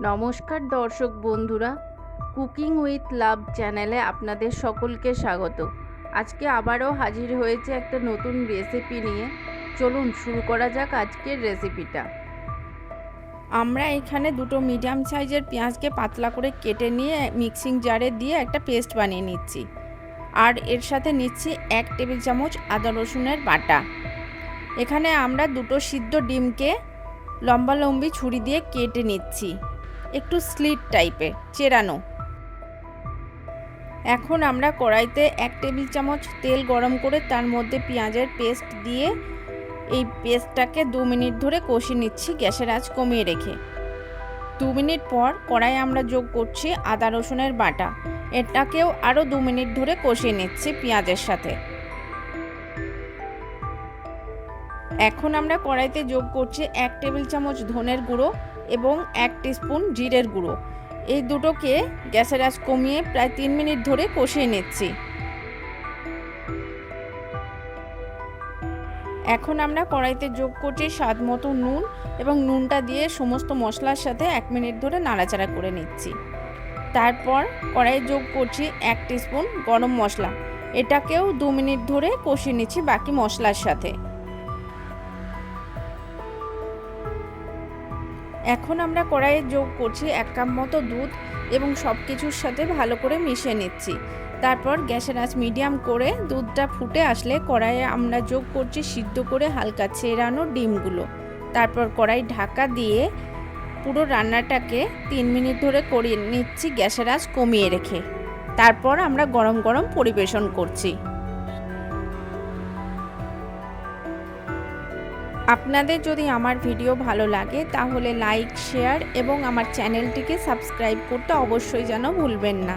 নমস্কার দর্শক বন্ধুরা, কুকিং উইথ লাভ চ্যানেলে আপনাদের সকলকে স্বাগত। আজকে আবারও হাজির হয়েছে একটা নতুন রেসিপি নিয়ে। চলুন শুরু করা যাক আজকের রেসিপিটা। আমরা এখানে দুটো মিডিয়াম সাইজের পেঁয়াজকে পাতলা করে কেটে নিয়ে মিক্সিং জারে দিয়ে একটা পেস্ট বানিয়ে নিচ্ছি। আর এর সাথে নিচ্ছি 1 টেবিল চামচ আদা রসুনের বাটা। এখানে আমরা দুটো সিদ্ধ ডিমকে লম্বালম্বি ছুরি দিয়ে কেটে নিচ্ছি, একটু স্লিট টাইপের চেরানো। এখন আমরা কড়াইতে 1 টেবিল চামচ তেল গরম করে তার মধ্যে পেঁয়াজের পেস্ট দিয়ে এই পেস্টটাকে 2 মিনিট ধরে কষিয়ে নিচ্ছি গ্যাসের আঁচ কমিয়ে রেখে। 2 মিনিট পর কড়াইয়ে আমরা যোগ করছি আদা রসুনের বাটা। এটাকেও আরও 2 মিনিট ধরে কষিয়ে নিচ্ছি পেঁয়াজের সাথে। এখন আমরা কড়াইতে যোগ করছি 1 টেবিল চামচ ধনের গুঁড়ো এবং 1 টিস্পুন জিরের গুঁড়ো। এই দুটোকে গ্যাসের আঁচ কমিয়ে প্রায় 3 মিনিট ধরে কষিয়ে নিচ্ছি। এখন আমরা কড়াইতে যোগ করছি স্বাদ মতো নুন এবং নুনটা দিয়ে সমস্ত মশলার সাথে 1 মিনিট ধরে নাড়াচাড়া করে নিচ্ছি। তারপর কড়াইয়ে যোগ করছি 1 টিস্পুন গরম মশলা। এটাকেও 2 মিনিট ধরে কষিয়ে নিচ্ছি বাকি মশলার সাথে। এখন আমরা কড়াইয়ে যোগ করছি 1 কাপ মতো দুধ এবং সব কিছুর সাথে ভালো করে মিশিয়ে নিচ্ছি। তারপর গ্যাসের আঁচ মিডিয়াম করে দুধটা ফুটে আসলে কড়াইয়ে আমরা যোগ করছি সিদ্ধ করে হালকা চেরানো ডিমগুলো। তারপর কড়াই ঢাকা দিয়ে পুরো রান্নাটাকে 3 মিনিট ধরে করিয়ে নিচ্ছি গ্যাসের আঁচ কমিয়ে রেখে। তারপর আমরা গরম গরম পরিবেশন করছি। আপনাদের যদি আমার ভিডিও ভালো লাগে তাহলে লাইক, শেয়ার এবং আমার চ্যানেলটিকে সাবস্ক্রাইব করতে অবশ্যই যেন ভুলবেন না।